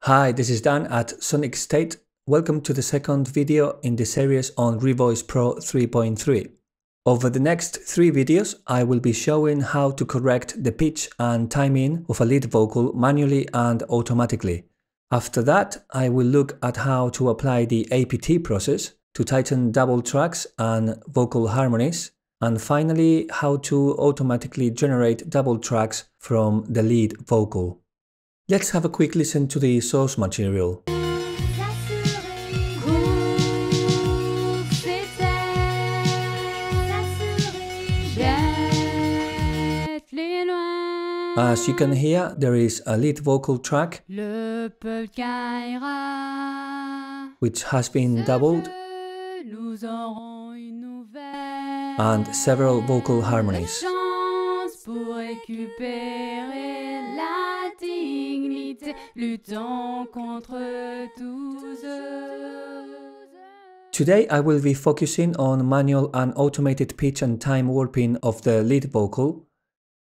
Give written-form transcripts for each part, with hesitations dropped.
Hi, this is Dan at Sonicstate. Welcome to the second video in the series on Revoice Pro 3.3. Over the next 3 videos, I will be showing how to correct the pitch and timing of a lead vocal manually and automatically. After that, I will look at how to apply the APT process to tighten double tracks and vocal harmonies, and finally how to automatically generate double tracks from the lead vocal. Let's have a quick listen to the source material. As you can hear, there is a lead vocal track which has been doubled and several vocal harmonies. Today I will be focusing on manual and automated pitch and time warping of the lead vocal.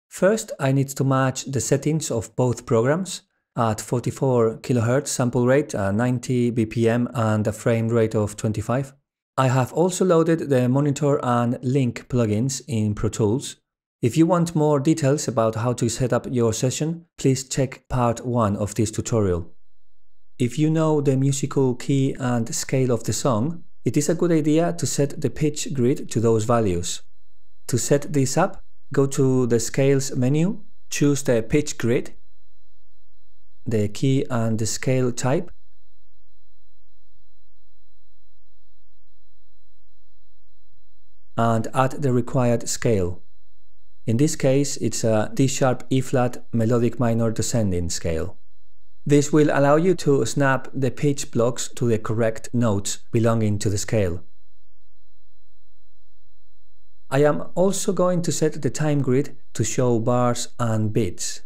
First, I need to match the settings of both programs at 44 kHz sample rate, 90 BPM and a frame rate of 25. I have also loaded the monitor and link plugins in Pro Tools. If you want more details about how to set up your session, please check part 1 of this tutorial. If you know the musical key and scale of the song, it is a good idea to set the pitch grid to those values. To set this up, go to the Scales menu, choose the pitch grid, the key and the scale type, and add the required scale. In this case, it's a D-sharp E-flat melodic minor descending scale. This will allow you to snap the pitch blocks to the correct notes belonging to the scale. I am also going to set the time grid to show bars and beats.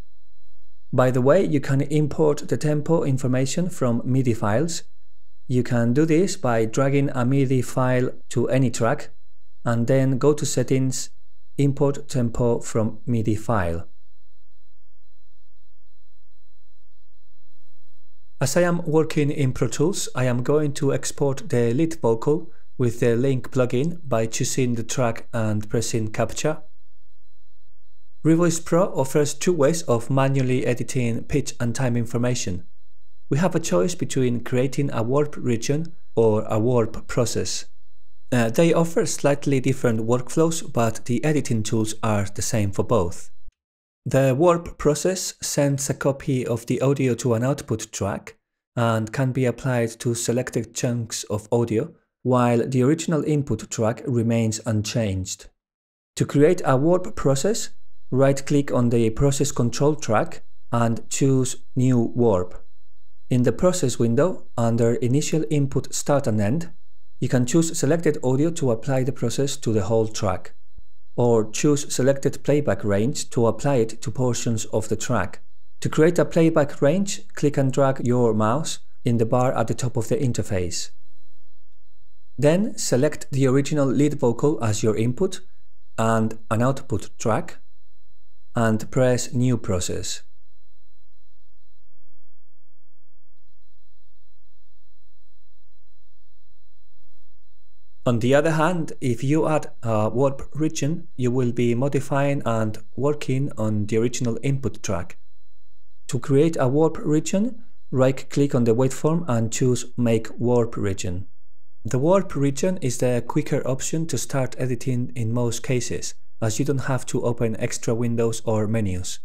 By the way, you can import the tempo information from MIDI files. You can do this by dragging a MIDI file to any track and then go to Settings, Import Tempo from MIDI file. As I am working in Pro Tools, I am going to export the lead vocal with the link plugin by choosing the track and pressing Capture. Revoice Pro offers 2 ways of manually editing pitch and time information. We have a choice between creating a warp region or a warp process. They offer slightly different workflows, but the editing tools are the same for both. The warp process sends a copy of the audio to an output track and can be applied to selected chunks of audio, while the original input track remains unchanged. To create a warp process, right-click on the process control track and choose New Warp. In the process window, under Initial Input Start and End, you can choose selected audio to apply the process to the whole track, or choose selected playback range to apply it to portions of the track. To create a playback range, click and drag your mouse in the bar at the top of the interface. Then select the original lead vocal as your input and an output track, and press New Process. On the other hand, if you add a warp region, you will be modifying and working on the original input track. To create a warp region, right-click on the waveform and choose Make Warp Region. The warp region is the quicker option to start editing in most cases, as you don't have to open extra windows or menus.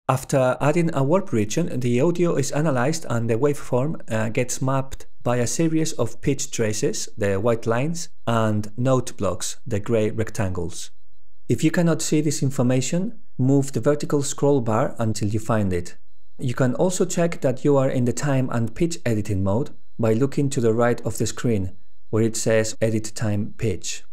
After adding a warp region, the audio is analyzed and the waveform gets mapped by a series of pitch traces, the white lines, and note blocks, the gray rectangles. If you cannot see this information, move the vertical scroll bar until you find it. You can also check that you are in the time and pitch editing mode by looking to the right of the screen, where it says Edit Time Pitch.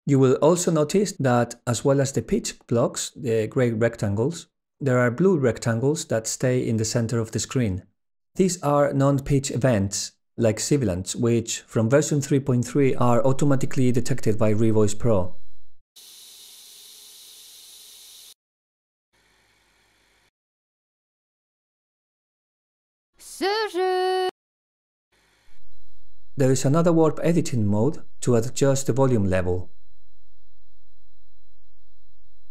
You will also notice that, as well as the pitch blocks, the gray rectangles, there are blue rectangles that stay in the center of the screen. These are non-pitch events, like sibilants, which from version 3.3 are automatically detected by Revoice Pro. There is another warp editing mode to adjust the volume level.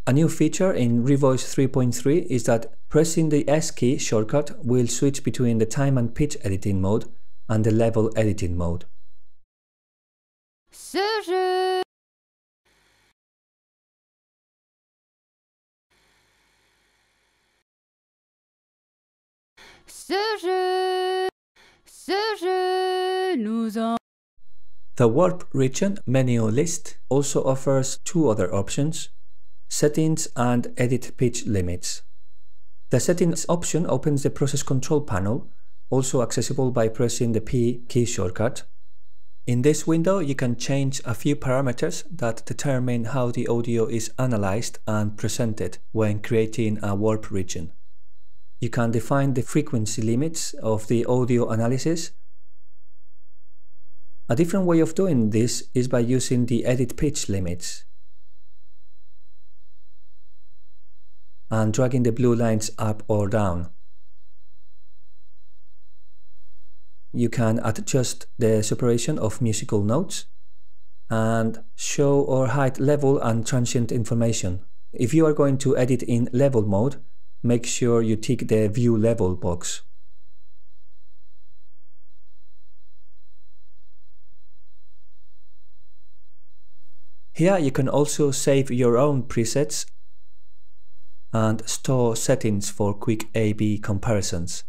A new feature in Revoice 3.3 is that pressing the S key shortcut will switch between the time and pitch editing mode and the level editing mode. The warp region menu list also offers two other options: settings and edit pitch limits. The settings option opens the process control panel, also accessible by pressing the P key shortcut. In this window, you can change a few parameters that determine how the audio is analyzed and presented when creating a warp region. You can define the frequency limits of the audio analysis. A different way of doing this is by using the edit pitch limits and dragging the blue lines up or down. You can adjust the separation of musical notes and show or hide level and transient information. If you are going to edit in level mode, make sure you tick the View Level box. Here you can also save your own presets and store settings for quick A/B comparisons.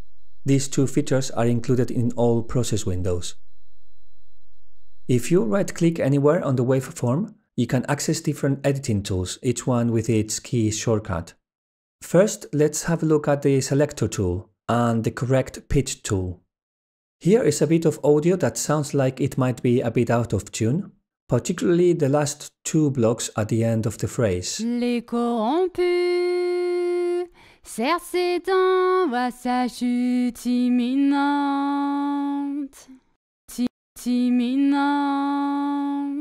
These two features are included in all process windows. If you right-click anywhere on the waveform, you can access different editing tools, each one with its key shortcut. First, let's have a look at the Selector tool and the Correct Pitch tool. Here is a bit of audio that sounds like it might be a bit out of tune, particularly the last two blocks at the end of the phrase. Les corrompus serrent ses dents à sa chute imminente.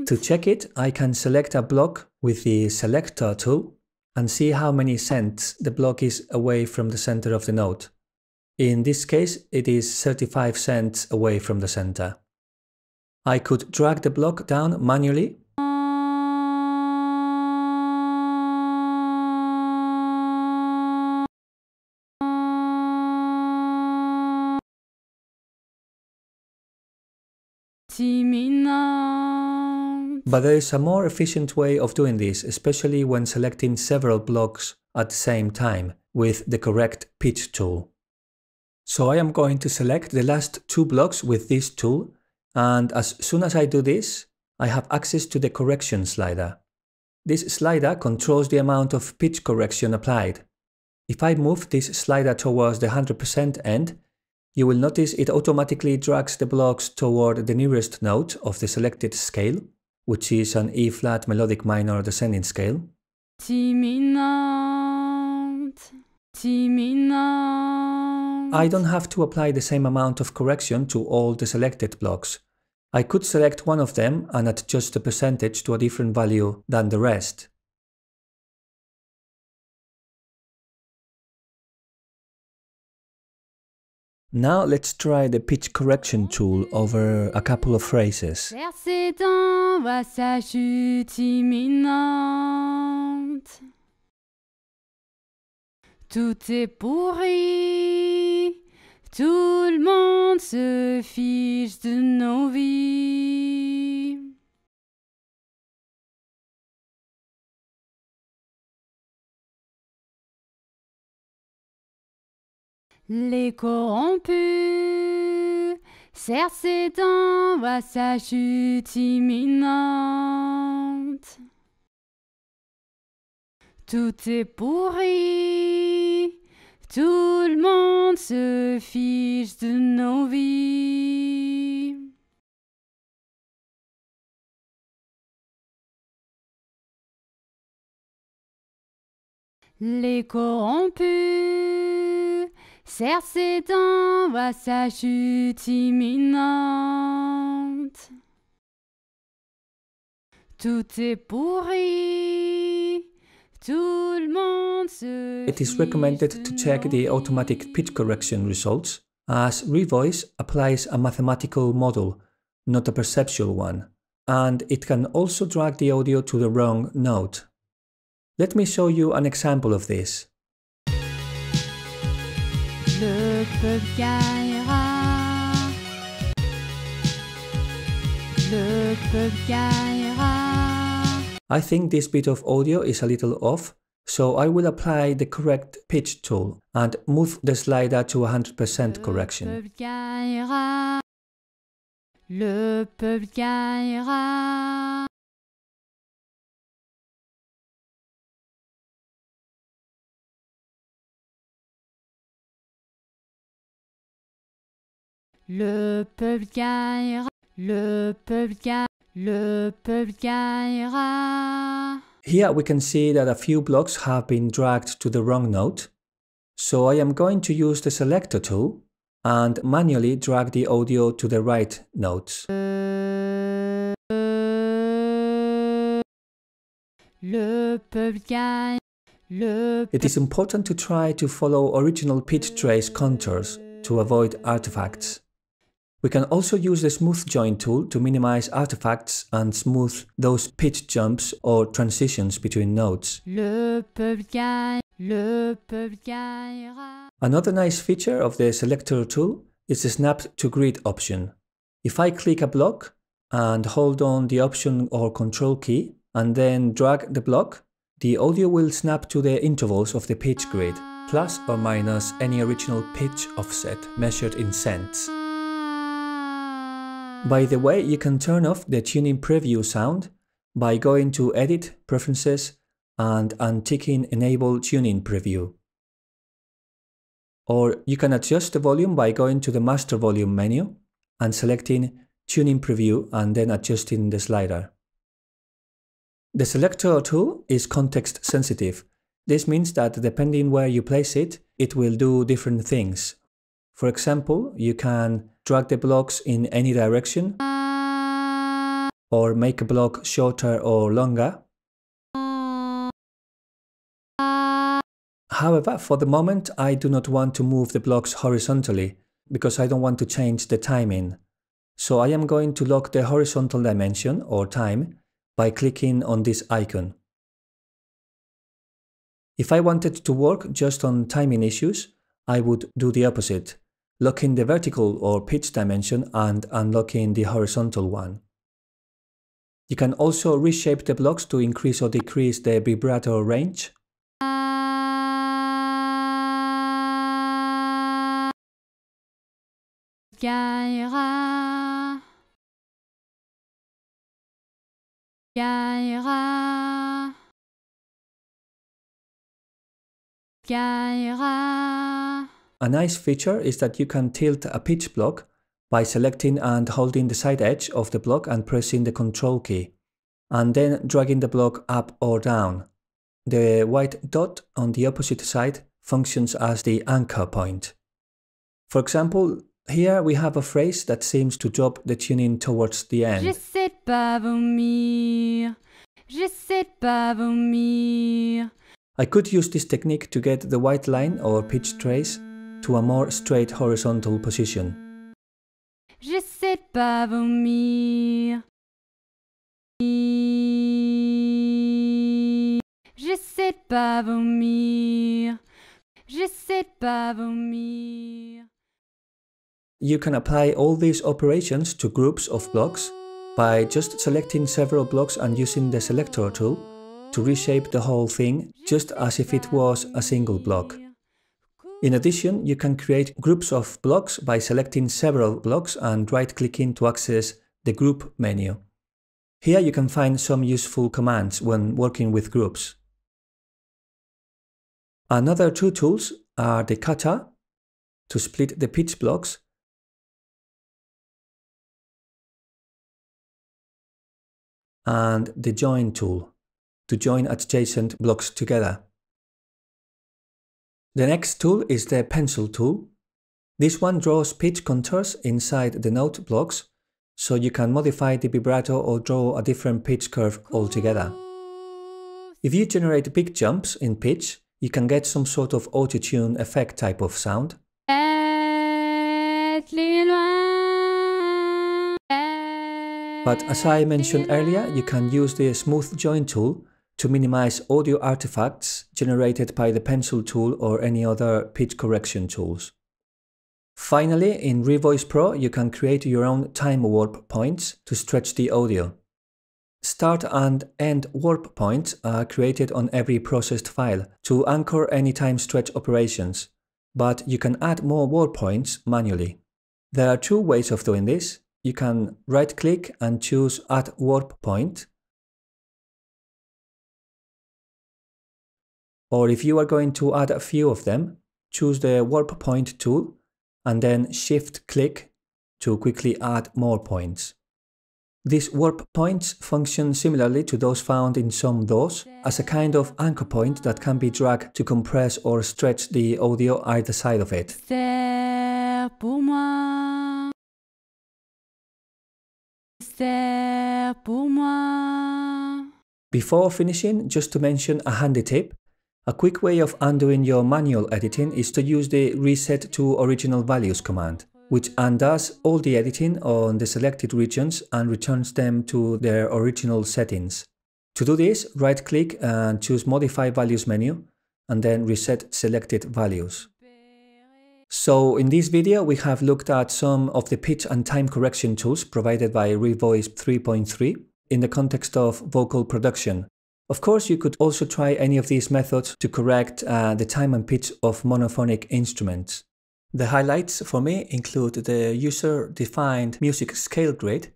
To check it, I can select a block with the Selector tool and see how many cents the block is away from the center of the note. In this case, it is 35 cents away from the center. I could drag the block down manually but there is a more efficient way of doing this, especially when selecting several blocks at the same time with the Correct Pitch tool. So I am going to select the last two blocks with this tool, and as soon as I do this, I have access to the correction slider. This slider controls the amount of pitch correction applied. If I move this slider towards the 100% end, you will notice it automatically drags the blocks toward the nearest note of the selected scale, which is an E-flat melodic minor descending scale. I don't have to apply the same amount of correction to all the selected blocks. I could select one of them and adjust the percentage to a different value than the rest. Now let's try the pitch correction tool over a couple of phrases. Tout est pourri, tout le monde se fiche de nos vies. Les corrompus serrent ses dents à sa chute imminente. Tout est pourri, tout le monde se fiche de nos vies. Les corrompus serre ses dents, voit sa chute imminente. Tout est pourri, tout le monde se It is recommended to check the automatic pitch correction results, as Revoice applies a mathematical model, not a perceptual one, and it can also drag the audio to the wrong note. Let me show you an example of this. Le peuple gagnera. Le peuple gagnera. I think this bit of audio is a little off, so I will apply the correct pitch tool and move the slider to 100% correction. Le peuple gagnera. Le peuple gagnera. Le peuple gagnera. Le peuple gagnera. Le peuple gagnera. Here we can see that a few blocks have been dragged to the wrong note, so I am going to use the selector tool and manually drag the audio to the right notes. Le peuple gagne. It is important to try to follow original pitch trace contours to avoid artifacts. We can also use the smooth join tool to minimize artifacts and smooth those pitch jumps or transitions between notes. Le peuple gagne. Le peuple gagnera. Another nice feature of the selector tool is the snap to grid option. If I click a block and hold on the option or control key and then drag the block, the audio will snap to the intervals of the pitch grid, plus or minus any original pitch offset measured in cents. By the way, you can turn off the tuning preview sound by going to Edit, Preferences, and unticking Enable Tuning Preview. Or you can adjust the volume by going to the Master Volume menu and selecting Tuning Preview and then adjusting the slider. The selector tool is context sensitive. This means that depending where you place it, it will do different things. For example, you can drag the blocks in any direction, or make a block shorter or longer. However, for the moment, I do not want to move the blocks horizontally, because I don't want to change the timing. So I am going to lock the horizontal dimension, or time, by clicking on this icon. If I wanted to work just on timing issues, I would do the opposite, locking the vertical or pitch dimension and unlocking the horizontal one. You can also reshape the blocks to increase or decrease the vibrato range. Gagnera. Gagnera. Gagnera. A nice feature is that you can tilt a pitch block by selecting and holding the side edge of the block and pressing the Control key, and then dragging the block up or down. The white dot on the opposite side functions as the anchor point. For example, here we have a phrase that seems to drop the tuning towards the end. J'essaie de pas vomir. J'essaie de pas vomir. I could use this technique to get the white line or pitch trace to a more straight horizontal position. J'essaie de pas vomir. J'essaie de pas vomir. J'essaie de pas vomir. You can apply all these operations to groups of blocks by just selecting several blocks and using the selector tool to reshape the whole thing just as if it was a single block. In addition, you can create groups of blocks by selecting several blocks and right-clicking to access the Group menu. Here you can find some useful commands when working with groups. Another two tools are the Kata to split the pitch blocks and the Join tool to join adjacent blocks together. The next tool is the pencil tool. This one draws pitch contours inside the note blocks, so you can modify the vibrato or draw a different pitch curve altogether. If you generate big jumps in pitch, you can get some sort of auto-tune effect type of sound. But as I mentioned earlier, you can use the smooth join tool to minimize audio artifacts generated by the pencil tool or any other pitch correction tools. Finally, in Revoice Pro, you can create your own time warp points to stretch the audio. Start and end warp points are created on every processed file to anchor any time stretch operations, but you can add more warp points manually. There are two ways of doing this. You can right-click and choose Add Warp Point. Or if you are going to add a few of them, choose the Warp Point tool and then Shift-click to quickly add more points. These warp points function similarly to those found in some DAWs as a kind of anchor point that can be dragged to compress or stretch the audio either side of it. Before finishing, just to mention a handy tip, a quick way of undoing your manual editing is to use the Reset to Original Values command, which undoes all the editing on the selected regions and returns them to their original settings. To do this, right-click and choose Modify Values menu, and then Reset Selected Values. So in this video, we have looked at some of the pitch and time correction tools provided by Revoice 3.3 in the context of vocal production. Of course, you could also try any of these methods to correct the time and pitch of monophonic instruments. The highlights for me include the user-defined music scale grid,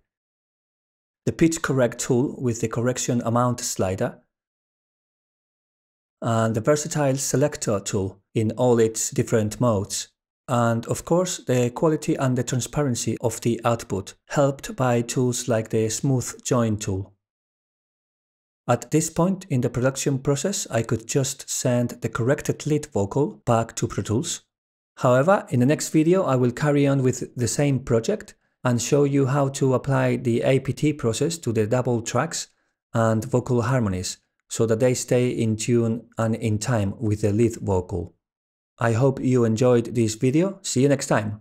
the pitch correct tool with the correction amount slider, and the versatile selector tool in all its different modes. And of course, the quality and the transparency of the output, helped by tools like the smooth join tool. At this point in the production process, I could just send the corrected lead vocal back to Pro Tools. However, in the next video, I will carry on with the same project and show you how to apply the APT process to the double tracks and vocal harmonies so that they stay in tune and in time with the lead vocal. I hope you enjoyed this video. See you next time.